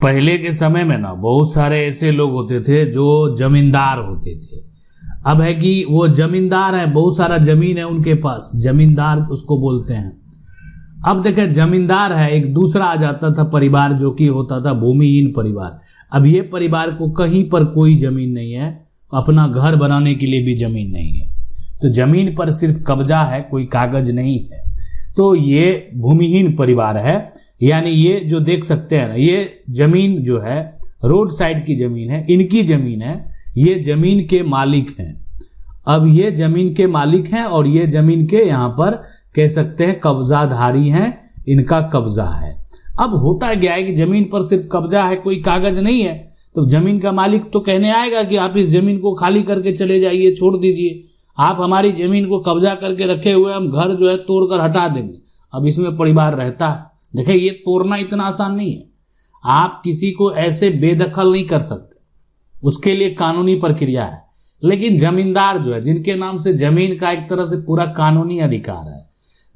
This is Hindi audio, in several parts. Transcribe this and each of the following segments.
पहले के समय में ना बहुत सारे ऐसे लोग होते थे जो जमींदार होते थे। अब है कि वो जमींदार है, बहुत सारा जमीन है उनके पास, जमींदार उसको बोलते हैं। अब देखे जमींदार है, एक दूसरा आ जाता था परिवार जो कि होता था भूमिहीन परिवार। अब ये परिवार को कहीं पर कोई जमीन नहीं है, अपना घर बनाने के लिए भी जमीन नहीं है, तो जमीन पर सिर्फ कब्जा है, कोई कागज नहीं है। तो ये भूमिहीन परिवार है। यानी ये जो देख सकते हैं ना, ये जमीन जो है रोड साइड की जमीन है, इनकी जमीन है, ये जमीन के मालिक हैं। अब ये जमीन के मालिक हैं और ये जमीन के यहाँ पर कह सकते हैं कब्जाधारी हैं, इनका कब्जा है। अब होता क्या है कि जमीन पर सिर्फ कब्जा है, कोई कागज नहीं है, तो जमीन का मालिक तो कहने आएगा कि आप इस जमीन को खाली करके चले जाइए, छोड़ दीजिए, आप हमारी जमीन को कब्जा करके रखे हुए, हम घर जो है तोड़कर हटा देंगे। अब इसमें परिवार रहता है। देखिए ये तोड़ना इतना आसान नहीं है, आप किसी को ऐसे बेदखल नहीं कर सकते, उसके लिए कानूनी प्रक्रिया है। लेकिन जमींदार जो है, जिनके नाम से जमीन का एक तरह से पूरा कानूनी अधिकार है,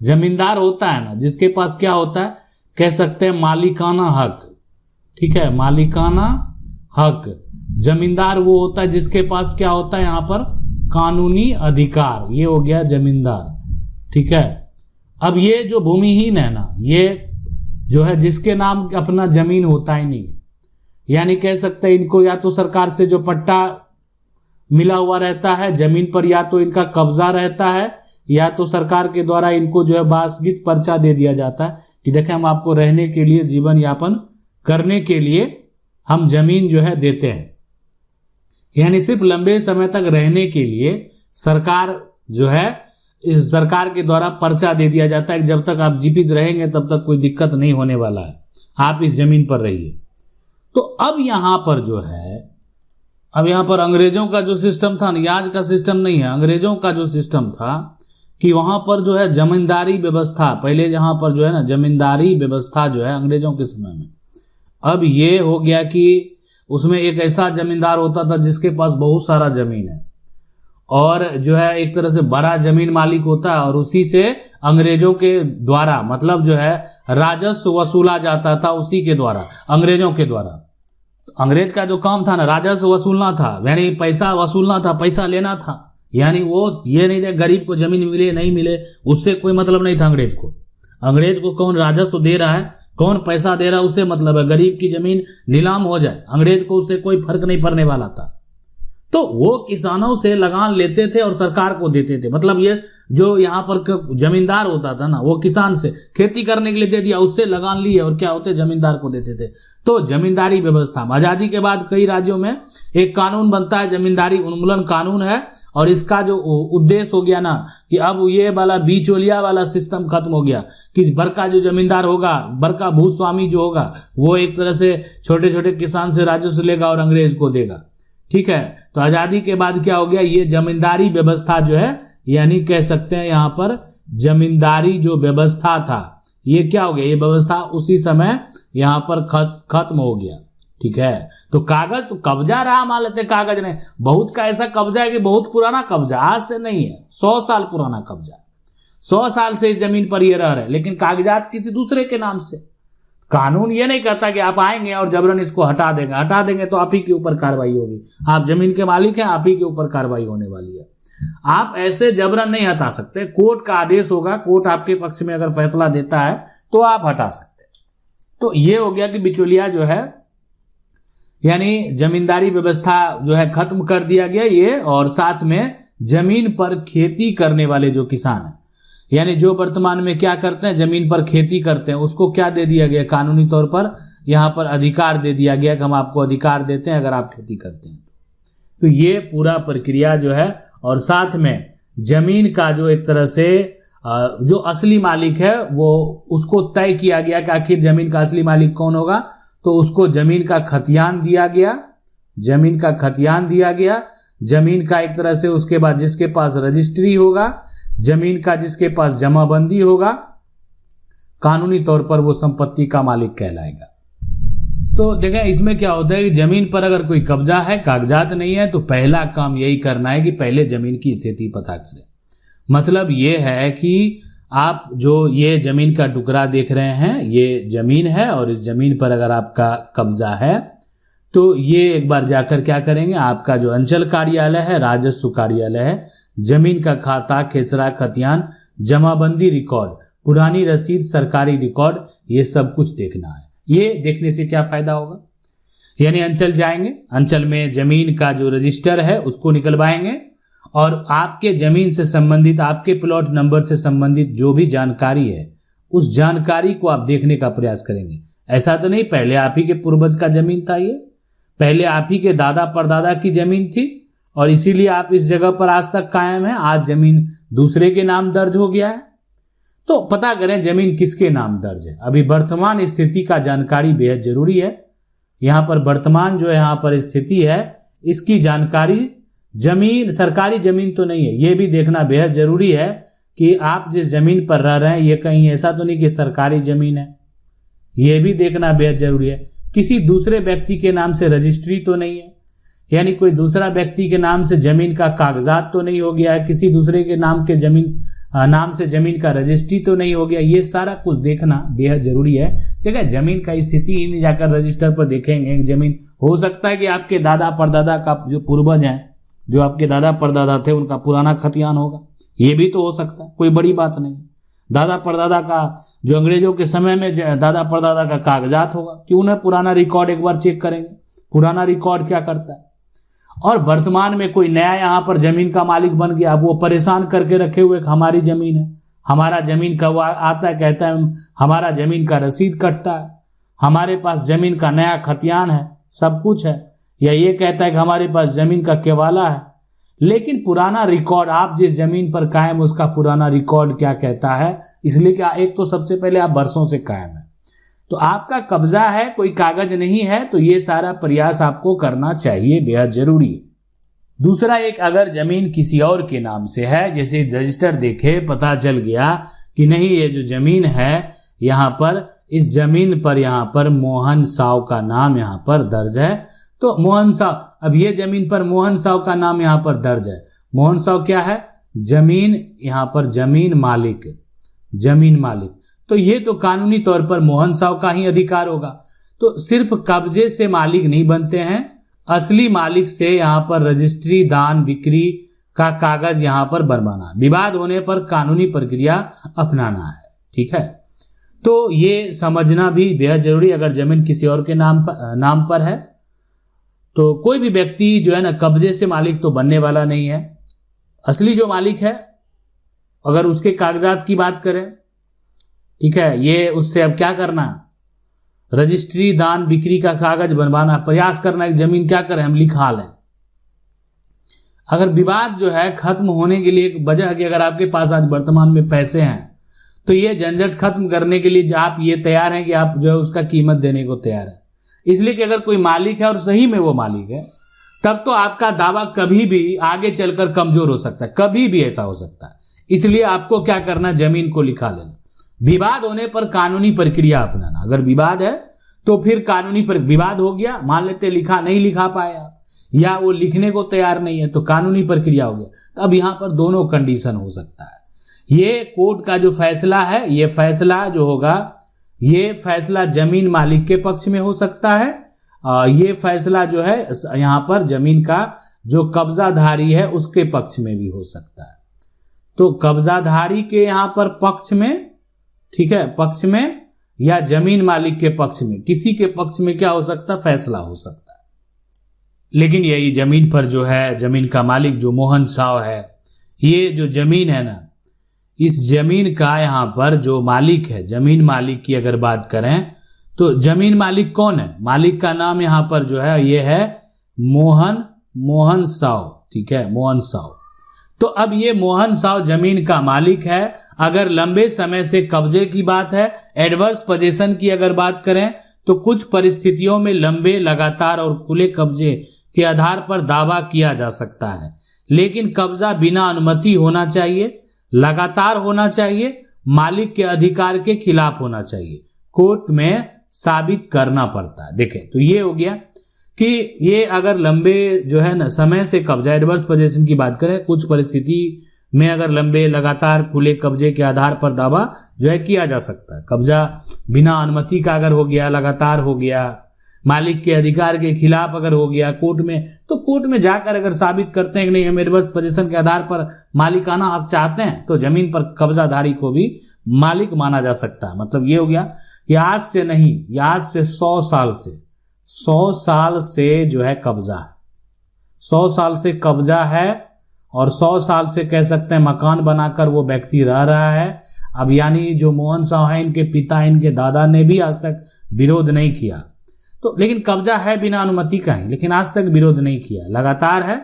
जमींदार होता है ना जिसके पास क्या होता है, कह सकते हैं मालिकाना हक। ठीक है, मालिकाना हक। जमींदार वो होता है जिसके पास क्या होता है, यहाँ पर कानूनी अधिकार, ये हो गया जमींदार। ठीक है। अब ये जो भूमिहीन है ना, ये जो है जिसके नाम अपना जमीन होता ही नहीं है, यानी कह सकते हैं इनको या तो सरकार से जो पट्टा मिला हुआ रहता है जमीन पर, या तो इनका कब्जा रहता है, या तो सरकार के द्वारा इनको जो है वासगित पर्चा दे दिया जाता है कि देखें हम आपको रहने के लिए, जीवन यापन करने के लिए हम जमीन जो है देते हैं। यानी सिर्फ लंबे समय तक रहने के लिए सरकार जो है, इस सरकार के द्वारा पर्चा दे दिया जाता है कि जब तक आप जीवित रहेंगे तब तक कोई दिक्कत नहीं होने वाला है, आप इस जमीन पर रहिए। तो अब यहां पर जो है, अब यहां पर अंग्रेजों का जो सिस्टम था ना, आज का सिस्टम नहीं है, अंग्रेजों का जो सिस्टम था कि वहां पर जो है जमींदारी व्यवस्था, पहले यहां पर जो है ना जमींदारी व्यवस्था जो है अंग्रेजों के समय में, अब ये हो गया कि उसमें एक ऐसा जमींदार होता था जिसके पास बहुत सारा जमीन है और जो है एक तरह से बड़ा जमीन मालिक होता है, और उसी से अंग्रेजों के द्वारा मतलब जो है राजस्व वसूला जाता था, उसी के द्वारा, अंग्रेजों के द्वारा। अंग्रेज का जो काम था ना, राजस्व वसूलना था, यानी पैसा वसूलना था, पैसा लेना था। यानी वो ये नहीं थे गरीब को जमीन मिले नहीं मिले, उससे कोई मतलब नहीं था अंग्रेज को। अंग्रेज को कौन राजस्व दे रहा है, कौन पैसा दे रहा है, उससे मतलब है। गरीब की जमीन नीलाम हो जाए, अंग्रेज को उससे कोई फर्क नहीं पड़ने वाला था। तो वो किसानों से लगान लेते थे और सरकार को देते थे। मतलब ये जो यहाँ पर जमींदार होता था ना, वो किसान से खेती करने के लिए दे दिया, उससे लगान लिए और क्या होते, जमींदार को देते थे। तो जमींदारी व्यवस्था आजादी के बाद कई राज्यों में एक कानून बनता है, जमींदारी उन्मूलन कानून है, और इसका जो उद्देश्य हो गया ना कि अब ये वाला बिचौलिया वाला सिस्टम खत्म हो गया कि बड़का जो जमींदार होगा, बड़का भूस्वामी जो होगा, वो एक तरह से छोटे छोटे किसान से राजस्व लेगा और अंग्रेज को देगा। ठीक है। तो आजादी के बाद क्या हो गया, ये जमींदारी व्यवस्था जो है, यानी कह सकते हैं यहां पर जमींदारी जो व्यवस्था था, ये क्या हो गया, ये व्यवस्था उसी समय यहां पर खत्म हो गया। ठीक है। तो कागज तो कब्जा रहा, मान लेते कागज नहीं, बहुत का ऐसा कब्जा है कि बहुत पुराना कब्जा, आज से नहीं है, 100 साल पुराना कब्जा है, 100 साल से इस जमीन पर ये रह रहे, लेकिन कागजात किसी दूसरे के नाम से। कानून ये नहीं कहता कि आप आएंगे और जबरन इसको हटा देंगे तो आप ही के ऊपर कार्रवाई होगी। आप जमीन के मालिक हैं, आप ही के ऊपर कार्रवाई होने वाली है। आप ऐसे जबरन नहीं हटा सकते, कोर्ट का आदेश होगा, कोर्ट आपके पक्ष में अगर फैसला देता है तो आप हटा सकते। तो ये हो गया कि बिचौलिया जो है, यानी जमींदारी व्यवस्था जो है खत्म कर दिया गया ये, और साथ में जमीन पर खेती करने वाले जो किसान हैं, यानी जो वर्तमान में क्या करते हैं, जमीन पर खेती करते हैं, उसको क्या दे दिया गया, कानूनी तौर पर यहां पर अधिकार दे दिया गया कि हम आपको अधिकार देते हैं अगर आप खेती करते हैं। तो ये पूरा प्रक्रिया जो है, और साथ में जमीन का जो एक तरह से जो असली मालिक है वो उसको तय किया गया कि आखिर जमीन का असली मालिक कौन होगा। तो उसको जमीन का खतियान दिया गया, जमीन का खतियान दिया गया, जमीन का एक तरह से उसके बाद जिसके पास रजिस्ट्री होगा, जमीन का जिसके पास जमाबंदी होगा, कानूनी तौर पर वो संपत्ति का मालिक कहलाएगा। तो देखें इसमें क्या होता है कि जमीन पर अगर कोई कब्जा है, कागजात नहीं है, तो पहला काम यही करना है कि पहले जमीन की स्थिति पता करें। मतलब ये है कि आप जो ये जमीन का टुकड़ा देख रहे हैं, ये जमीन है और इस जमीन पर अगर आपका कब्जा है तो ये एक बार जाकर क्या करेंगे, आपका जो अंचल कार्यालय है, राजस्व कार्यालय है, जमीन का खाता, खेसरा, खतियान, जमाबंदी रिकॉर्ड, पुरानी रसीद, सरकारी रिकॉर्ड, ये सब कुछ देखना है। ये देखने से क्या फायदा होगा, यानी अंचल जाएंगे, अंचल में जमीन का जो रजिस्टर है उसको निकलवाएंगे और आपके जमीन से संबंधित, आपके प्लॉट नंबर से संबंधित जो भी जानकारी है उस जानकारी को आप देखने का प्रयास करेंगे। ऐसा तो नहीं पहले आप ही के पूर्वज का जमीन था, ये पहले आप ही के दादा परदादा की जमीन थी और इसीलिए आप इस जगह पर आज तक कायम है, आज जमीन दूसरे के नाम दर्ज हो गया है। तो पता करें जमीन किसके नाम दर्ज है। अभी वर्तमान स्थिति का जानकारी बेहद जरूरी है। यहाँ पर वर्तमान जो यहाँ पर स्थिति है इसकी जानकारी, जमीन सरकारी जमीन तो नहीं है, ये भी देखना बेहद जरूरी है कि आप जिस जमीन पर रह रहे हैं ये कहीं ऐसा तो नहीं कि सरकारी जमीन है, ये भी देखना बेहद जरूरी है। किसी दूसरे व्यक्ति के नाम से रजिस्ट्री तो नहीं है, यानी कोई दूसरा व्यक्ति के नाम से जमीन का कागजात तो नहीं हो गया है, किसी दूसरे के नाम के नाम से जमीन का रजिस्ट्री तो नहीं हो गया। ये सारा कुछ देखना बेहद जरूरी है। देखिए जमीन का स्थिति ही नहीं जाकर रजिस्टर पर देखेंगे। जमीन हो सकता है कि आपके दादा परदादा का जो पूर्वज हैं, जो आपके दादा परदादा थे, उनका पुराना खतियान होगा, ये भी तो हो सकता है, कोई बड़ी बात नहीं। दादा परदादा का जो अंग्रेजों के समय में दादा परदादा का कागजात होगा, क्यों ना पुराना रिकॉर्ड एक बार चेक करेंगे, पुराना रिकॉर्ड क्या करता है। और वर्तमान में कोई नया यहाँ पर जमीन का मालिक बन गया, वो परेशान करके रखे हुए हमारी जमीन है, हमारा जमीन का आता है, कहता है हमारा जमीन का रसीद कटता है, हमारे पास जमीन का नया खतियान है, सब कुछ है, या ये कहता है कि हमारे पास जमीन का केवाला है। लेकिन पुराना रिकॉर्ड, आप जिस जमीन पर कायम उसका पुराना रिकॉर्ड क्या कहता है, इसलिए क्या एक तो सबसे पहले आप बरसों से कायम है, तो आपका कब्जा है, कोई कागज नहीं है, तो ये सारा प्रयास आपको करना चाहिए, बेहद जरूरी है। दूसरा, एक अगर जमीन किसी और के नाम से है, जैसे रजिस्टर देखे पता चल गया कि नहीं ये जो जमीन है यहाँ पर, इस जमीन पर यहाँ पर मोहन साव का नाम यहाँ पर दर्ज है, तो मोहन साव, अब ये जमीन पर मोहन साव का नाम यहाँ पर दर्ज है। मोहन साव क्या है, जमीन, यहाँ पर जमीन मालिक, जमीन मालिक, तो ये तो कानूनी तौर पर मोहन साव का ही अधिकार होगा। तो सिर्फ कब्जे से मालिक नहीं बनते हैं, असली मालिक से यहाँ पर रजिस्ट्री, दान, बिक्री का कागज यहाँ पर बनवाना, विवाद होने पर कानूनी प्रक्रिया अपनाना है, ठीक है। तो ये समझना भी बेहद जरूरी। अगर जमीन किसी और के नाम पर है तो कोई भी व्यक्ति जो है ना कब्जे से मालिक तो बनने वाला नहीं है। असली जो मालिक है, अगर उसके कागजात की बात करें, ठीक है, ये उससे अब क्या करना, रजिस्ट्री, दान, बिक्री का कागज बनवाना, प्रयास करना कि जमीन क्या करें, हम लिखा लें। अगर विवाद जो है खत्म होने के लिए एक वजह है कि अगर आपके पास आज वर्तमान में पैसे हैं तो ये झंझट खत्म करने के लिए आप ये तैयार हैं कि आप जो है उसका कीमत देने को तैयार है। इसलिए कि अगर कोई मालिक है और सही में वो मालिक है, तब तो आपका दावा कभी भी आगे चलकर कमजोर हो सकता है, कभी भी ऐसा हो सकता है। इसलिए आपको क्या करना, जमीन को लिखा लेना, विवाद होने पर कानूनी प्रक्रिया अपनाना। अगर विवाद है तो फिर कानूनी पर, विवाद हो गया, मान लेते लिखा नहीं लिखा पाया या वो लिखने को तैयार नहीं है, तो कानूनी प्रक्रिया हो गया। तो अब यहाँ पर दोनों कंडीशन हो सकता है। ये कोर्ट का जो फैसला है, ये फैसला जो होगा, ये फैसला जमीन मालिक के पक्ष में हो सकता है, ये फैसला जो है यहाँ पर जमीन का जो कब्जाधारी है उसके पक्ष में भी हो सकता है। तो कब्जाधारी के यहाँ पर पक्ष में, ठीक है, पक्ष में, या जमीन मालिक के पक्ष में, किसी के पक्ष में क्या हो सकता है, फैसला हो सकता है। लेकिन यही जमीन पर जो है, जमीन का मालिक जो मोहन साव है, ये जो जमीन है ना, इस जमीन का यहाँ पर जो मालिक है, जमीन मालिक की अगर बात करें तो जमीन मालिक कौन है, मालिक का नाम यहाँ पर जो है ये है मोहन साव, ठीक है, मोहन साव। तो अब ये मोहन साव जमीन का मालिक है। अगर लंबे समय से कब्जे की बात है, एडवर्स पोजीशन की अगर बात करें, तो कुछ परिस्थितियों में लंबे, लगातार और खुले कब्जे के आधार पर दावा किया जा सकता है। लेकिन कब्जा बिना अनुमति होना चाहिए, लगातार होना चाहिए, मालिक के अधिकार के खिलाफ होना चाहिए, कोर्ट में साबित करना पड़ता है। देखें तो ये हो गया कि ये अगर लंबे जो है ना समय से कब्जा, एडवर्स पोजीशन की बात करें, कुछ परिस्थिति में अगर लंबे लगातार खुले कब्जे के आधार पर दावा जो है किया जा सकता है। कब्जा बिना अनुमति का अगर हो गया, लगातार हो गया, मालिक के अधिकार के खिलाफ अगर हो गया कोर्ट में, तो कोर्ट में जाकर अगर साबित करते हैं कि नहीं हम एडवर्स पोजीशन के आधार पर मालिकाना हक चाहते हैं, तो जमीन पर कब्जाधारी को भी मालिक माना जा सकता है। मतलब ये हो गया कि आज से नहीं, ये आज से 100 साल से जो है कब्जा है, 100 साल से कब्जा है, और 100 साल से कह सकते हैं मकान बनाकर वो व्यक्ति रह रहा है। अब यानी जो मोहन साहू हैं, इनके पिता, इनके दादा ने भी आज तक विरोध नहीं किया, तो लेकिन कब्जा है बिना अनुमति का ही, लेकिन आज तक विरोध नहीं किया, लगातार है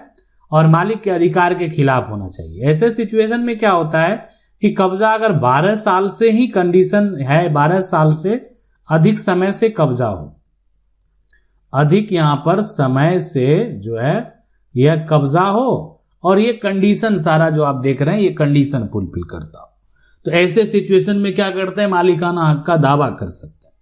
और मालिक के अधिकार के खिलाफ होना चाहिए। ऐसे सिचुएशन में क्या होता है कि कब्जा अगर 12 साल से ही कंडीशन है, 12 साल से अधिक समय से कब्जा हो, अधिक यहां पर समय से जो है यह कब्जा हो, और ये कंडीशन सारा जो आप देख रहे हैं ये कंडीशन फुलफिल करता हो, तो ऐसे सिचुएशन में क्या करते हैं, मालिकाना हक का दावा कर सकते हैं।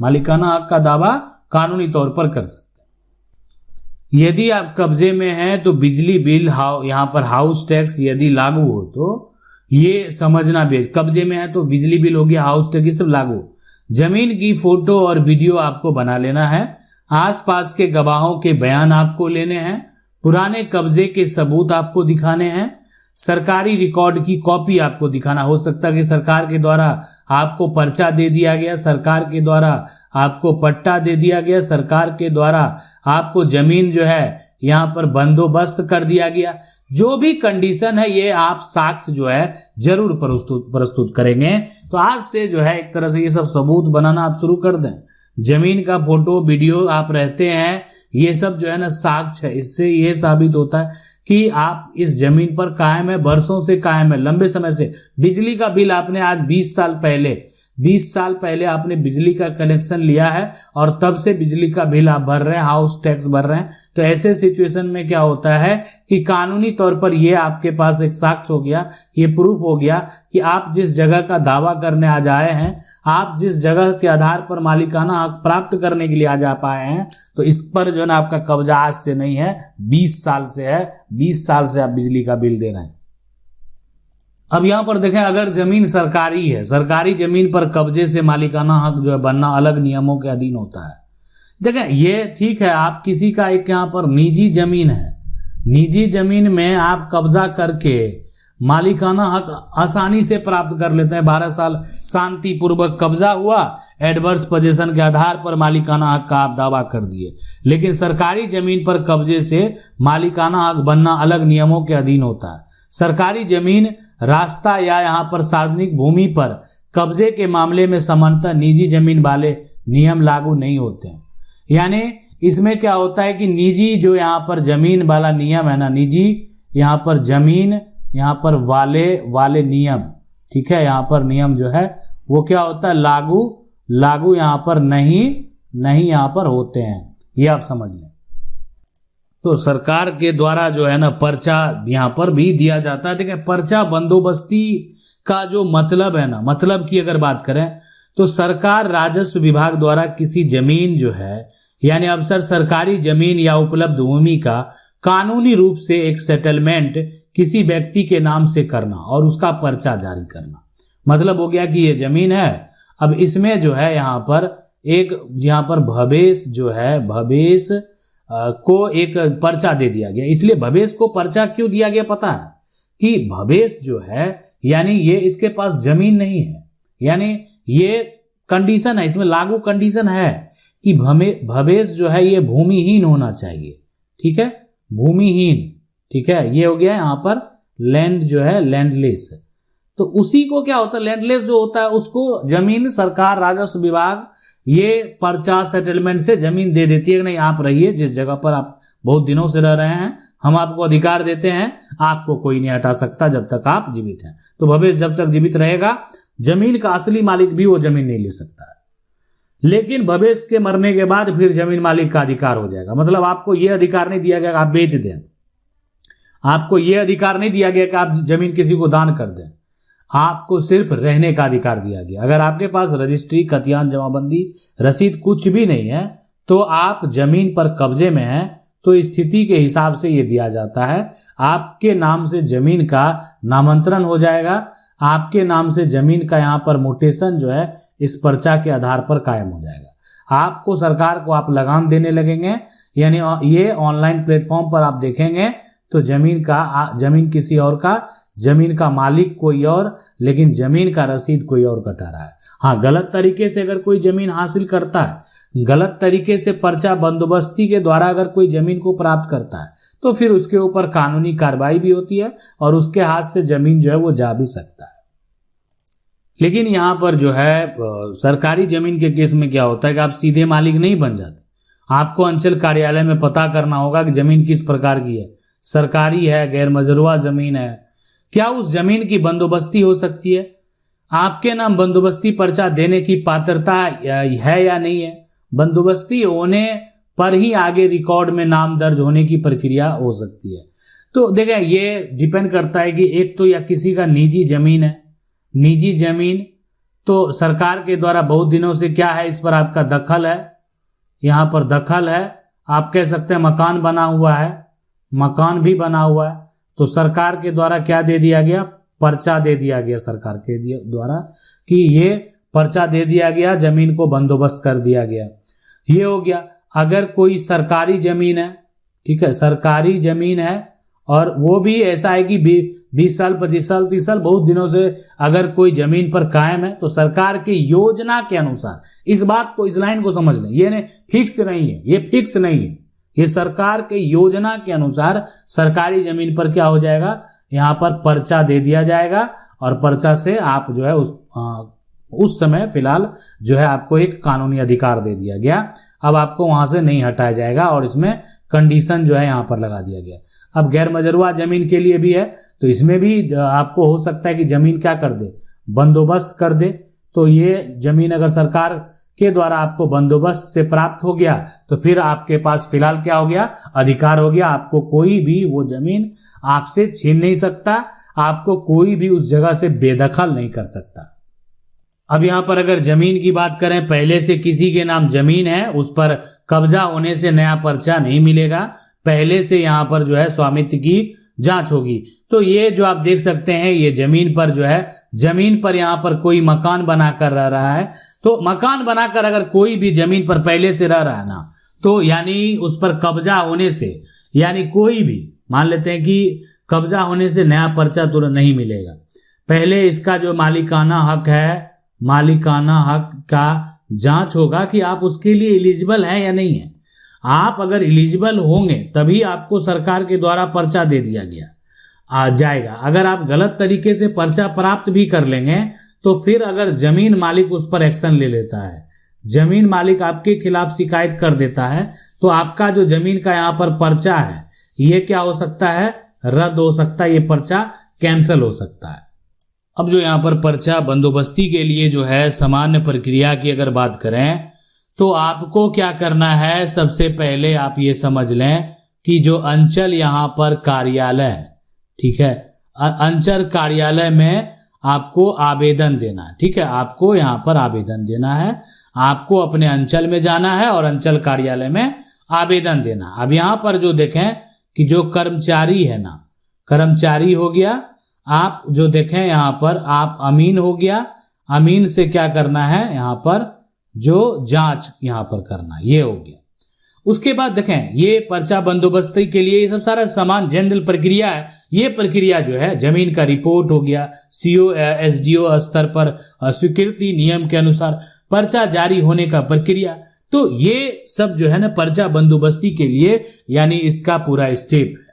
मालिकाना हक का दावा कानूनी तौर पर कर सकते हैं। यदि आप कब्जे में हैं तो बिजली बिल, यहां पर हाउस टैक्स यदि लागू हो, तो ये समझना भी, कब्जे में है तो बिजली बिल हो गया, हाउस टैक्स, ये सब लागू। जमीन की फोटो और वीडियो आपको बना लेना है, आसपास के गवाहों के बयान आपको लेने हैं, पुराने कब्जे के सबूत आपको दिखाने हैं, सरकारी रिकॉर्ड की कॉपी आपको दिखाना। हो सकता है कि सरकार के द्वारा आपको पर्चा दे दिया गया, सरकार के द्वारा आपको पट्टा दे दिया गया, सरकार के द्वारा आपको जमीन जो है यहाँ पर बंदोबस्त कर दिया गया। जो भी कंडीशन है ये आप साक्ष्य जो है जरूर प्रस्तुत करेंगे। तो आज से जो है एक तरह से ये सब सबूत बनाना आप शुरू कर दें। जमीन का फोटो वीडियो आप रहते हैं, ये सब जो है ना साक्ष्य है। इससे ये साबित होता है कि आप इस जमीन पर कायम है, बरसों से कायम है, लंबे समय से। बिजली का बिल आपने आज 20 साल पहले आपने बिजली का कनेक्शन लिया है और तब से बिजली का बिल आप भर रहे हैं, हाउस टैक्स भर रहे हैं। तो ऐसे सिचुएशन में क्या होता है कि कानूनी तौर पर ये आपके पास एक साक्ष्य हो गया, ये प्रूफ हो गया कि आप जिस जगह का दावा करने आज आए हैं, आप जिस जगह के आधार पर मालिकाना हक प्राप्त करने के लिए आज आप आए हैं, तो इस पर जो है ना आपका कब्जा आज से नहीं है, 20 साल से है। 20 साल से आप बिजली का बिल दे रहे हैं। अब यहां पर देखें, अगर जमीन सरकारी है, सरकारी जमीन पर कब्जे से मालिकाना हक जो है बनना अलग नियमों के अधीन होता है। देखें ये ठीक है, आप किसी का एक यहां पर निजी जमीन है, निजी जमीन में आप कब्जा करके मालिकाना हक आसानी से प्राप्त कर लेते हैं। 12 साल शांतिपूर्वक कब्जा हुआ, एडवर्स पोजीशन के आधार पर मालिकाना हक का आप दावा कर दिए। लेकिन सरकारी जमीन पर कब्जे से मालिकाना हक बनना अलग नियमों के अधीन होता है। सरकारी जमीन, रास्ता या यहाँ पर सार्वजनिक भूमि पर कब्जे के मामले में सामान्यतः निजी जमीन वाले नियम लागू नहीं होते हैं। यानी इसमें क्या होता है कि निजी जो यहाँ पर जमीन वाला नियम है ना, निजी यहाँ पर जमीन, यहाँ पर वाले नियम, ठीक है, यहाँ पर नियम जो है वो क्या होता है, लागू यहाँ पर नहीं यहाँ पर होते हैं। ये आप समझ लें। तो सरकार के द्वारा जो है ना पर्चा यहाँ पर भी दिया जाता है। देखिए पर्चा बंदोबस्ती का जो मतलब है ना, मतलब की अगर बात करें तो सरकार राजस्व विभाग द्वारा किसी जमीन जो है, यानी अवसर सरकारी जमीन या उपलब्ध भूमि का कानूनी रूप से एक सेटलमेंट किसी व्यक्ति के नाम से करना और उसका पर्चा जारी करना। मतलब हो गया कि ये जमीन है, अब इसमें जो है यहाँ पर भवेश जो है, भवेश को एक पर्चा दे दिया गया। इसलिए भवेश को पर्चा क्यों दिया गया पता है कि भवेश जो है यानी ये इसके पास जमीन नहीं है, यानी ये कंडीशन है, इसमें लागू कंडीशन है कि भवेश जो है ये भूमिहीन होना चाहिए। ठीक है, भूमिहीन, ठीक है, ये हो गया यहाँ पर लैंड जो है लैंडलेस। तो उसी को क्या होता है, लैंडलेस जो होता है उसको जमीन सरकार राजस्व विभाग ये पर्चा सेटलमेंट से जमीन दे देती है कि नहीं आप रहिए जिस जगह पर आप बहुत दिनों से रह रहे हैं, हम आपको अधिकार देते हैं, आपको कोई नहीं हटा सकता जब तक आप जीवित हैं। तो भवेश जब तक जीवित रहेगा जमीन का असली मालिक भी वो जमीन नहीं ले सकता है। लेकिन भवेश के मरने के बाद फिर जमीन मालिक का अधिकार हो जाएगा। मतलब आपको यह अधिकार नहीं दिया गया कि आप बेच दें, आपको यह अधिकार नहीं दिया गया कि आप जमीन किसी को दान कर दें, आपको सिर्फ रहने का अधिकार दिया गया। अगर आपके पास रजिस्ट्री, खतियान, जमाबंदी, रसीद कुछ भी नहीं है तो आप जमीन पर कब्जे में हैं तो स्थिति के हिसाब से ये दिया जाता है। आपके नाम से जमीन का नामांतरण हो जाएगा, आपके नाम से जमीन का यहाँ पर मोटेशन जो है इस पर्चा के आधार पर कायम हो जाएगा। आपको सरकार को आप लगान देने लगेंगे, यानी ये ऑनलाइन प्लेटफॉर्म पर आप देखेंगे तो जमीन किसी और का, जमीन का मालिक कोई और, लेकिन जमीन का रसीद कोई और कटा रहा है। हाँ, गलत तरीके से अगर कोई जमीन हासिल करता है, गलत तरीके से पर्चा बंदोबस्ती के द्वारा अगर कोई जमीन को प्राप्त करता है तो फिर उसके ऊपर कानूनी कार्रवाई भी होती है और उसके हाथ से जमीन जो है वो जा भी सकता है। लेकिन यहाँ पर जो है सरकारी जमीन के केस में क्या होता है कि आप सीधे मालिक नहीं बन जाते। आपको अंचल कार्यालय में पता करना होगा कि जमीन किस प्रकार की है, सरकारी है, गैर मजरूआ जमीन है, क्या उस जमीन की बंदोबस्ती हो सकती है, आपके नाम बंदोबस्ती पर्चा देने की पात्रता है या नहीं है। बंदोबस्ती होने पर ही आगे रिकॉर्ड में नाम दर्ज होने की प्रक्रिया हो सकती है। तो देखें, ये डिपेंड करता है कि एक तो या किसी का निजी जमीन है, निजी जमीन तो सरकार के द्वारा बहुत दिनों से क्या है इस पर आपका दखल है, यहाँ पर दखल है। आप कह सकते हैं मकान बना हुआ है, मकान भी बना हुआ है, तो सरकार के द्वारा क्या दे दिया गया, पर्चा दे दिया गया सरकार के द्वारा कि ये पर्चा दे दिया गया, जमीन को बंदोबस्त कर दिया गया। ये हो गया। अगर कोई सरकारी जमीन है, ठीक है, सरकारी जमीन है और वो भी ऐसा है कि 20 साल 25 साल 30 साल बहुत दिनों से अगर कोई जमीन पर कायम है तो सरकार की योजना के अनुसार, इस बात को, इस लाइन को समझ लें, ये फिक्स नहीं है, ये फिक्स नहीं है, ये सरकार के योजना के अनुसार सरकारी जमीन पर क्या हो जाएगा, यहाँ पर पर्चा दे दिया जाएगा और पर्चा से आप जो है उस समय फिलहाल जो है आपको एक कानूनी अधिकार दे दिया गया। अब आपको वहां से नहीं हटाया जाएगा और इसमें कंडीशन जो है यहाँ पर लगा दिया गया। अब गैर मजरूआ जमीन के लिए भी है, तो इसमें भी आपको हो सकता है कि जमीन क्या कर दे, बंदोबस्त कर दे। तो ये जमीन अगर सरकार के द्वारा आपको बंदोबस्त से प्राप्त हो गया तो फिर आपके पास फिलहाल क्या हो गया, अधिकार हो गया। आपको कोई भी वो जमीन आपसे छीन नहीं सकता, आपको कोई भी उस जगह से बेदखल नहीं कर सकता। अब यहाँ पर अगर जमीन की बात करें, पहले से किसी के नाम जमीन है, उस पर कब्जा होने से नया पर्चा नहीं मिलेगा, पहले से यहाँ पर जो है स्वामित्व की जांच होगी। तो ये जो आप देख सकते हैं, ये जमीन पर जो है, जमीन पर यहाँ पर कोई मकान बनाकर रह रहा है, तो मकान बनाकर अगर कोई भी जमीन पर पहले से रह रहा है ना, तो यानी उस पर कब्जा होने से, यानी कोई भी मान लेते हैं कि कब्जा होने से नया पर्चा तुरंत नहीं मिलेगा। पहले इसका जो मालिकाना हक है, मालिकाना हक का जांच होगा कि आप उसके लिए एलिजिबल हैं या नहीं है। आप अगर एलिजिबल होंगे तभी आपको सरकार के द्वारा पर्चा दे दिया गया जाएगा। अगर आप गलत तरीके से पर्चा प्राप्त भी कर लेंगे तो फिर अगर जमीन मालिक उस पर एक्शन ले लेता है, जमीन मालिक आपके खिलाफ शिकायत कर देता है, तो आपका जो जमीन का यहाँ पर पर्चा है ये क्या हो सकता है, रद्द हो सकता है, ये पर्चा कैंसिल हो सकता है। अब जो यहाँ पर पर्चा बंदोबस्ती के लिए जो है सामान्य प्रक्रिया की अगर बात करें तो आपको क्या करना है, सबसे पहले आप ये समझ लें कि जो अंचल यहाँ पर कार्यालय है, ठीक है, अंचल कार्यालय में आपको आवेदन देना है, ठीक है, आपको यहाँ पर आवेदन देना है, आपको अपने अंचल में जाना है और अंचल कार्यालय में आवेदन देना। अब यहाँ पर जो देखें कि जो कर्मचारी है ना, कर्मचारी हो गया, आप जो देखें यहाँ पर आप अमीन हो गया, अमीन से क्या करना है, यहाँ पर जो जांच यहाँ पर करना, ये हो गया। उसके बाद देखें ये पर्चा बंदोबस्ती के लिए ये सब सारा सामान जनरल प्रक्रिया है। ये प्रक्रिया जो है जमीन का रिपोर्ट हो गया, सीओ एसडीओ स्तर पर स्वीकृति नियम के अनुसार पर्चा जारी होने का प्रक्रिया, तो ये सब जो है ना पर्चा बंदोबस्ती के लिए यानी इसका पूरा स्टेप है।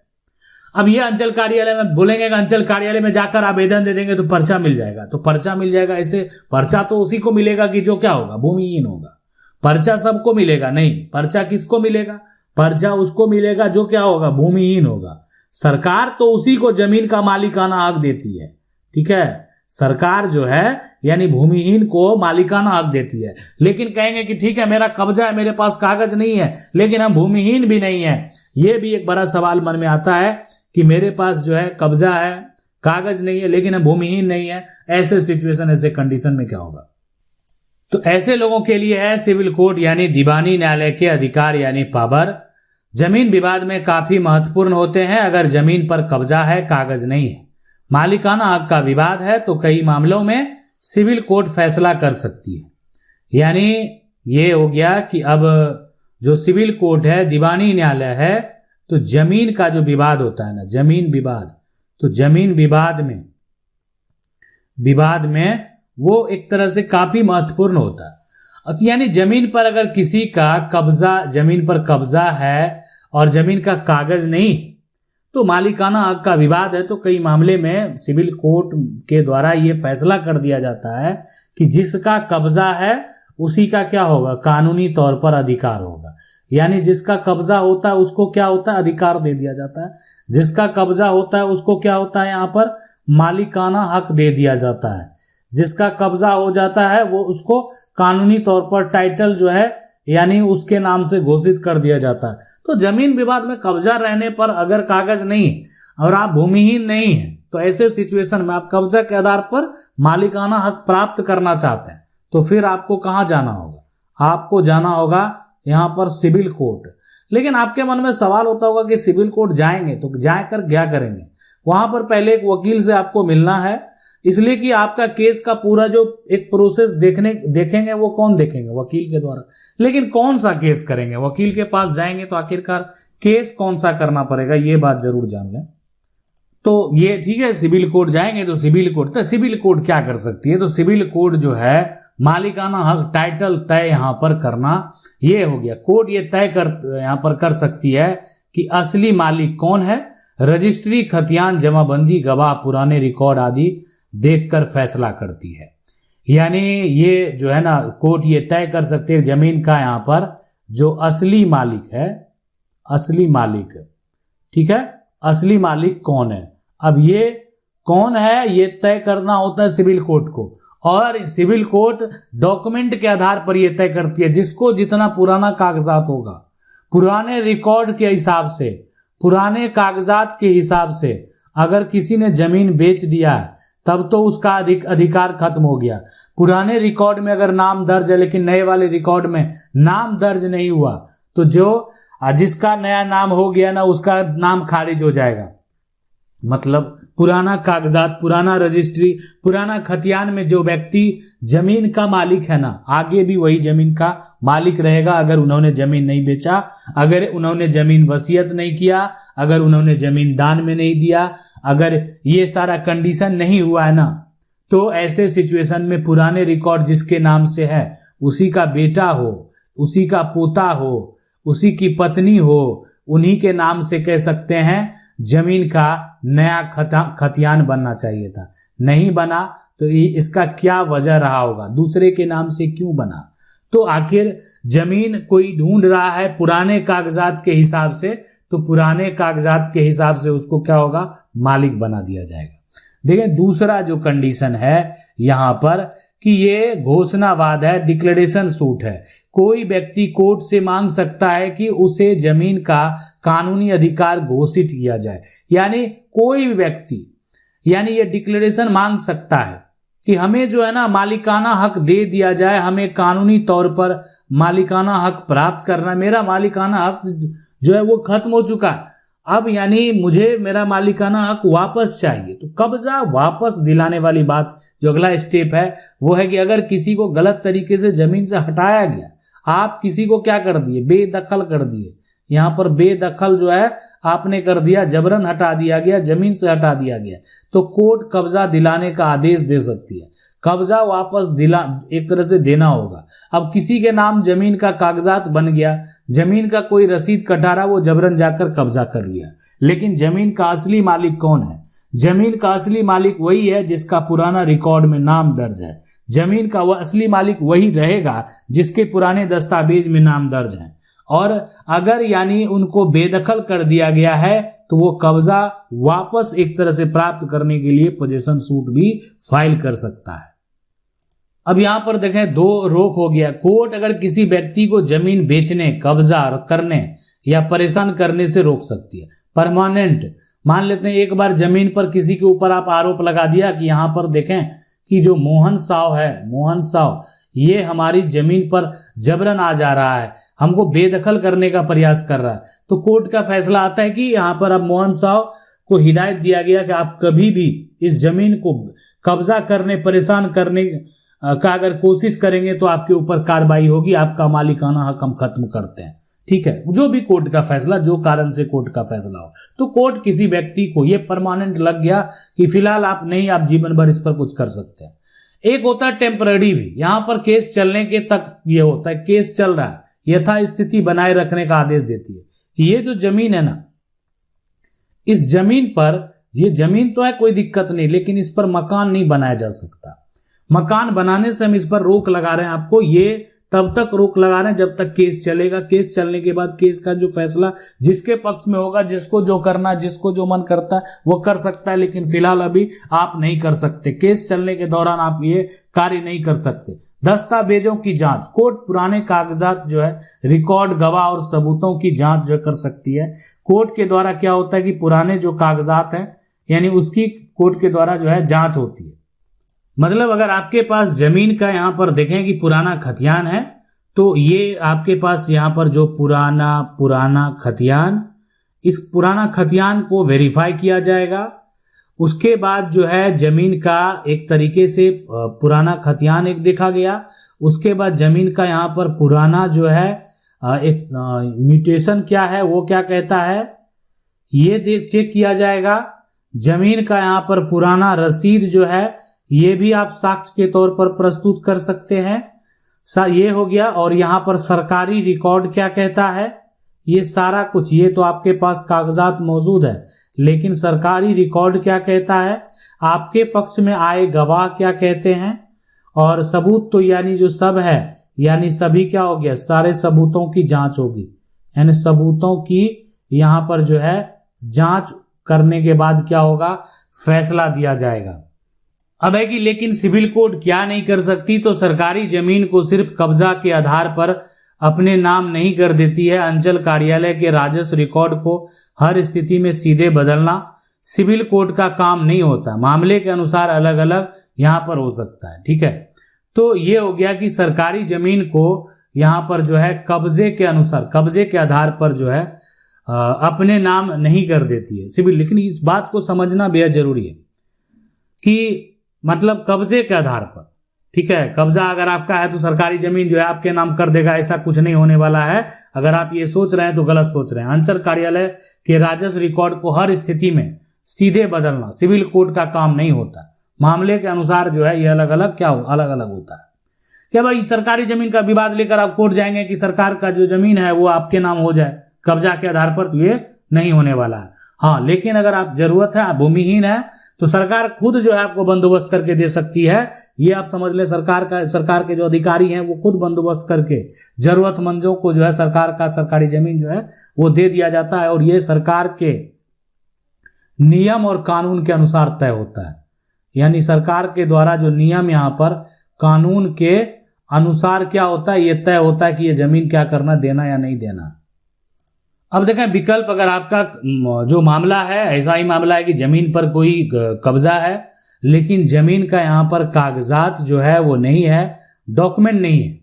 अब ये अंचल कार्यालय में बोलेंगे कि अंचल कार्यालय में जाकर आवेदन दे देंगे तो पर्चा मिल जाएगा, तो पर्चा मिल जाएगा। ऐसे पर्चा तो उसी को मिलेगा कि जो क्या होगा, भूमिहीन होगा। पर्चा सबको मिलेगा नहीं, पर्चा किसको मिलेगा, पर्चा उसको मिलेगा जो क्या होगा, भूमिहीन होगा। सरकार तो उसी को जमीन का मालिकाना हक देती है, ठीक है, सरकार जो है यानी भूमिहीन को मालिकाना हक देती है। लेकिन कहेंगे कि ठीक है मेरा कब्जा है, मेरे पास कागज नहीं है, लेकिन हम भूमिहीन भी नहीं है। ये भी एक बड़ा सवाल मन में आता है कि मेरे पास जो है कब्जा है, कागज नहीं है, लेकिन हम भूमिहीन नहीं है। ऐसे सिचुएशन, ऐसे कंडीशन में क्या होगा। तो ऐसे लोगों के लिए है सिविल कोर्ट यानी दीवानी न्यायालय के अधिकार यानी पावर। जमीन विवाद में काफी महत्वपूर्ण होते हैं। अगर जमीन पर कब्जा है, कागज नहीं है, मालिकाना हक का विवाद है, तो कई मामलों में सिविल कोर्ट फैसला कर सकती है। यानी ये हो गया कि अब जो सिविल कोर्ट है, दीवानी न्यायालय है, तो जमीन का जो विवाद होता है ना, जमीन विवाद, तो जमीन विवाद में वो एक तरह से काफी महत्वपूर्ण होता है। यानी जमीन पर अगर किसी का कब्जा, जमीन पर कब्जा है और जमीन का कागज नहीं, तो मालिकाना हक का विवाद है, तो कई मामले में सिविल कोर्ट के द्वारा ये फैसला कर दिया जाता है कि जिसका कब्जा है उसी का क्या होगा, कानूनी तौर पर अधिकार होगा। यानी जिसका कब्जा होता है उसको क्या होता है, अधिकार दे दिया जाता है। जिसका कब्जा होता है उसको क्या होता है, यहाँ पर मालिकाना हक दे दिया जाता है। जिसका कब्जा हो जाता है वो उसको कानूनी तौर पर टाइटल जो है यानी उसके नाम से घोषित कर दिया जाता है। तो जमीन विवाद में कब्जा रहने पर अगर कागज नहीं और आप भूमिहीन नहीं है, तो ऐसे सिचुएशन में आप कब्जा के आधार पर मालिकाना हक प्राप्त करना चाहते हैं, तो फिर आपको कहाँ जाना होगा, आपको जाना होगा यहाँ पर सिविल कोर्ट। लेकिन आपके मन में सवाल होता होगा कि सिविल कोर्ट जाएंगे तो जाकर क्या करेंगे। वहां पर पहले एक वकील से आपको मिलना है, इसलिए कि आपका केस का पूरा जो एक प्रोसेस देखेंगे वो कौन देखेंगे, वकील के द्वारा। लेकिन कौन सा केस करेंगे, वकील के पास जाएंगे तो आखिरकार केस कौन सा करना पड़ेगा, ये बात जरूर जान लें। तो ये ठीक है, सिविल कोर्ट जाएंगे तो सिविल कोर्ट क्या कर सकती है, तो सिविल कोर्ट जो है मालिकाना हक टाइटल तय यहाँ पर करना, ये हो गया। कोर्ट ये तय यहाँ पर कर सकती है कि असली मालिक कौन है। रजिस्ट्री, खतियान, जमाबंदी, गवाह, पुराने रिकॉर्ड आदि देखकर फैसला करती है। यानी ये जो है ना, कोर्ट ये तय कर सकते हैं जमीन का यहाँ पर जो असली मालिक है, असली मालिक, ठीक है, असली मालिक कौन है। अब ये कौन है ये तय करना होता है सिविल कोर्ट को, और सिविल कोर्ट डॉक्यूमेंट के आधार पर यह तय करती है। जिसको जितना पुराना कागजात होगा, पुराने रिकॉर्ड के हिसाब से, पुराने कागजात के हिसाब से अगर किसी ने जमीन बेच दिया है तब तो उसका अधिकार खत्म हो गया। पुराने रिकॉर्ड में अगर नाम दर्ज है लेकिन नए वाले रिकॉर्ड में नाम दर्ज नहीं हुआ, तो जो जिसका नया नाम हो गया ना उसका नाम खारिज हो जाएगा। मतलब पुराना कागजात, पुराना रजिस्ट्री, पुराना खतियान में जो व्यक्ति जमीन का मालिक है ना, आगे भी वही जमीन का मालिक रहेगा। अगर उन्होंने जमीन नहीं बेचा, अगर उन्होंने जमीन वसीयत नहीं किया, अगर उन्होंने जमीन दान में नहीं दिया, अगर ये सारा कंडीशन नहीं हुआ है ना, तो ऐसे सिचुएशन में पुराने रिकॉर्ड जिसके नाम से है, उसी का बेटा हो, उसी का पोता हो, उसी की पत्नी हो, उन्हीं के नाम से कह सकते हैं जमीन का नया खतियान बनना चाहिए था। नहीं बना तो इसका क्या वजह रहा होगा, दूसरे के नाम से क्यों बना। तो आखिर जमीन कोई ढूंढ रहा है पुराने कागजात के हिसाब से, तो पुराने कागजात के हिसाब से उसको क्या होगा, मालिक बना दिया जाएगा। देखें दूसरा जो कंडीशन है यहाँ पर कि ये घोषणावाद है, डिक्लेरेशन सूट है। कोई व्यक्ति कोर्ट से मांग सकता है कि उसे जमीन का कानूनी अधिकार घोषित किया जाए। यानी कोई भी व्यक्ति यानी ये डिक्लेरेशन मांग सकता है कि हमें जो है ना मालिकाना हक दे दिया जाए, हमें कानूनी तौर पर मालिकाना हक प्राप्त करना, मेरा मालिकाना हक जो है वो खत्म हो चुका है, अब यानी मुझे मेरा मालिकाना हक वापस चाहिए। तो कब्जा वापस दिलाने वाली बात जो अगला स्टेप है वो है कि अगर किसी को गलत तरीके से जमीन से हटाया गया, आप किसी को क्या कर दिए, बेदखल कर दिए। यहाँ पर बेदखल जो है आपने कर दिया, जबरन हटा दिया गया, जमीन से हटा दिया गया, तो कोर्ट कब्जा दिलाने का आदेश दे सकती है। कब्जा वापस एक तरह से देना होगा। अब किसी के नाम जमीन का कागजात बन गया, जमीन का कोई रसीद कटारा, वो जबरन जाकर कब्जा कर लिया, लेकिन जमीन का असली मालिक कौन है? जमीन का असली मालिक वही है जिसका पुराना रिकॉर्ड में नाम दर्ज है। जमीन का वह असली मालिक वही रहेगा जिसके पुराने दस्तावेज में नाम दर्ज है। और अगर यानी उनको बेदखल कर दिया गया है तो वो कब्जा वापस एक तरह से प्राप्त करने के लिए पोजेशन सूट भी फाइल कर सकता है। अब यहां पर देखें दो रोक हो गया। कोर्ट अगर किसी व्यक्ति को जमीन बेचने, कब्जा करने या परेशान करने से रोक सकती है। परमानेंट मान लेते हैं एक बार जमीन पर किसी के ऊपर आप आरोप लगा दिया कि यहां पर देखें कि जो मोहन साव है, मोहन साव, ये हमारी जमीन पर जबरन आ जा रहा है, हमको बेदखल करने का प्रयास कर रहा है। तो कोर्ट का फैसला आता है कि यहाँ पर अब मोहन साव को हिदायत दिया गया कि आप कभी भी इस जमीन को कब्जा करने, परेशान करने का अगर कोशिश करेंगे तो आपके ऊपर कार्रवाई होगी, आपका मालिकाना हक हम खत्म करते हैं। ठीक है, जो भी कोर्ट का फैसला, जो कारण से कोर्ट का फैसला हो, तो कोर्ट किसी व्यक्ति को ये परमानेंट लग गया कि फिलहाल आप नहीं, आप जीवन भर इस पर कुछ कर सकते हैं। एक होता है टेम्पररी भी, यहां पर केस चलने के तक ये होता है, केस चल रहा है, यथास्थिति बनाए रखने का आदेश देती है। ये जो जमीन है ना, इस जमीन पर, ये जमीन तो है कोई दिक्कत नहीं, लेकिन इस पर मकान नहीं बनाया जा सकता। मकान बनाने से हम इस पर रोक लगा रहे हैं आपको, ये तब तक रोक लगा रहे हैं जब तक केस चलेगा। केस चलने के बाद केस का जो फैसला जिसके पक्ष में होगा, जिसको जो करना, जिसको जो मन करता है वो कर सकता है, लेकिन फिलहाल अभी आप नहीं कर सकते। केस चलने के दौरान आप ये कार्य नहीं कर सकते। दस्तावेजों की जांच, कोर्ट पुराने कागजात जो है, रिकॉर्ड, गवाह और सबूतों की जांच जो कर सकती है। कोर्ट के द्वारा क्या होता है कि पुराने जो कागजात हैं, यानी उसकी कोर्ट के द्वारा जो है जांच होती है। मतलब अगर आपके पास जमीन का यहाँ पर देखें कि पुराना खतियान है, तो ये आपके पास यहाँ पर जो पुराना खतियान, इस पुराना खतियान को वेरीफाई किया जाएगा। उसके बाद जो है जमीन का एक तरीके से पुराना खतियान एक देखा गया। उसके बाद जमीन का यहाँ पर पुराना जो है एक म्यूटेशन क्या है, वो क्या कहता है, ये चेक किया जाएगा। जमीन का यहाँ पर पुराना रसीद जो है, ये भी आप साक्ष्य के तौर पर प्रस्तुत कर सकते हैं। ये हो गया। और यहाँ पर सरकारी रिकॉर्ड क्या कहता है, ये सारा कुछ, ये तो आपके पास कागजात मौजूद है, लेकिन सरकारी रिकॉर्ड क्या कहता है, आपके पक्ष में आए गवाह क्या कहते हैं, और सबूत तो यानी जो सब है, यानी सभी क्या हो गया, सारे सबूतों की जांच होगी। यानी सबूतों की यहाँ पर जो है जांच करने के बाद क्या होगा, फैसला दिया जाएगा। अब है कि लेकिन सिविल कोर्ट क्या नहीं कर सकती, तो सरकारी जमीन को सिर्फ कब्जा के आधार पर अपने नाम नहीं कर देती है। अंचल कार्यालय के राजस्व रिकॉर्ड को हर स्थिति में सीधे बदलना सिविल कोर्ट का काम नहीं होता, मामले के अनुसार अलग अलग यहाँ पर हो सकता है। ठीक है, तो ये हो गया कि सरकारी जमीन को यहाँ पर जो है कब्जे के अनुसार, कब्जे के आधार पर जो है अपने नाम नहीं कर देती है सिविल। लेकिन इस बात को समझना बेहद जरूरी है कि मतलब कब्जे के आधार पर, ठीक है, कब्जा अगर आपका है तो सरकारी जमीन जो है आपके नाम कर देगा, ऐसा कुछ नहीं होने वाला है। अगर आप ये सोच रहे हैं तो गलत सोच रहे हैं। अंचल कार्यालय के राजस्व रिकॉर्ड को हर स्थिति में सीधे बदलना सिविल कोर्ट का काम नहीं होता, मामले के अनुसार जो है ये अलग अलग क्या हो, अलग अलग होता है। क्या भाई सरकारी जमीन का विवाद लेकर आप कोर्ट जाएंगे कि सरकार का जो जमीन है वो आपके नाम हो जाए कब्जा के आधार पर, तो ये नहीं होने वाला है। हाँ, लेकिन अगर आप जरूरत है, आप भूमिहीन है, तो सरकार खुद जो है आपको बंदोबस्त करके दे सकती है। ये आप समझ ले, सरकार के जो अधिकारी हैं वो खुद बंदोबस्त करके जरूरतमंदों को जो है सरकार का सरकारी जमीन जो है वो दे दिया जाता है। और ये सरकार के नियम और कानून के अनुसार तय होता है। यानी सरकार के द्वारा जो नियम यहाँ पर कानून के अनुसार क्या होता है, ये तय होता है कि ये जमीन क्या करना, देना या नहीं देना। अब देखें विकल्प, अगर आपका जो मामला है ऐसा ही मामला है कि जमीन पर कोई कब्जा है, लेकिन जमीन का यहाँ पर कागजात जो है वो नहीं है, डॉक्यूमेंट नहीं है,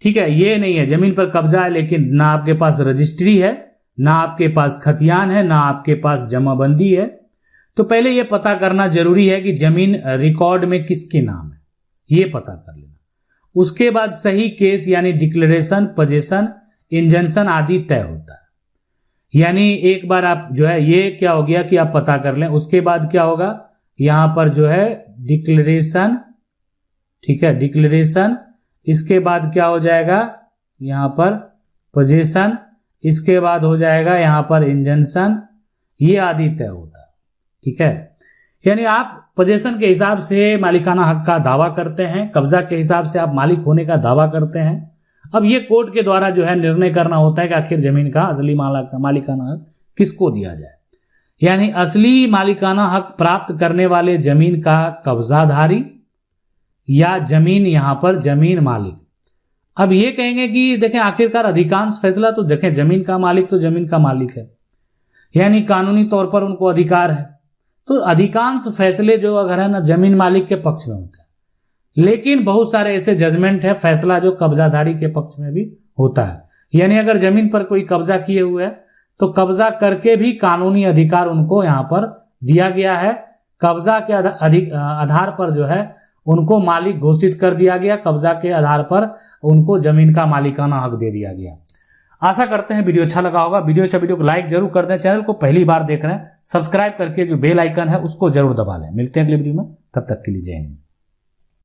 ठीक है, ये नहीं है, जमीन पर कब्जा है लेकिन ना आपके पास रजिस्ट्री है, ना आपके पास खतियान है, ना आपके पास जमाबंदी है, तो पहले ये पता करना जरूरी है कि जमीन रिकॉर्ड में किसके नाम है, ये पता कर लेना। उसके बाद सही केस यानी डिक्लेरेशन, पोजेशन, इंजंक्शन आदि तय होता है। यानी एक बार आप जो है ये क्या हो गया कि आप पता कर लें। उसके बाद क्या होगा, यहां पर जो है डिक्लेरेशन, ठीक है, डिक्लेरेशन, इसके बाद क्या हो जाएगा यहां पर पोजेशन, इसके बाद हो जाएगा यहां पर इंजंक्शन, ये आदि तय होता है। ठीक है, यानी आप पोजेशन के हिसाब से मालिकाना हक का दावा करते हैं, कब्जा के हिसाब से आप मालिक होने का दावा करते हैं। अब ये कोर्ट के द्वारा जो है निर्णय करना होता है कि आखिर जमीन का असली मालिकाना हक किसको दिया जाए। यानी असली मालिकाना हक प्राप्त करने वाले जमीन का कब्जाधारी या जमीन यहां पर जमीन मालिक। अब ये कहेंगे कि देखें आखिरकार अधिकांश फैसला तो देखें जमीन का मालिक तो जमीन का मालिक है, यानी कानूनी तौर पर उनको अधिकार है, तो अधिकांश फैसले जो अगर है ना जमीन मालिक के पक्ष में होते हैं। लेकिन बहुत सारे ऐसे जजमेंट है, फैसला जो कब्जाधारी के पक्ष में भी होता है। यानी अगर जमीन पर कोई कब्जा किए हुए है तो कब्जा करके भी कानूनी अधिकार उनको यहाँ पर दिया गया है। कब्जा के आधार पर जो है उनको मालिक घोषित कर दिया गया, कब्जा के आधार पर उनको जमीन का मालिकाना हक दे दिया गया। आशा करते हैं वीडियो अच्छा लगा होगा। वीडियो को लाइक जरूर कर दें। चैनल को पहली बार देख रहे हैं सब्सक्राइब करके जो बेल आइकन है उसको जरूर दबा लें। मिलते हैं अगले वीडियो में, तब तक के लिए जय हिंद।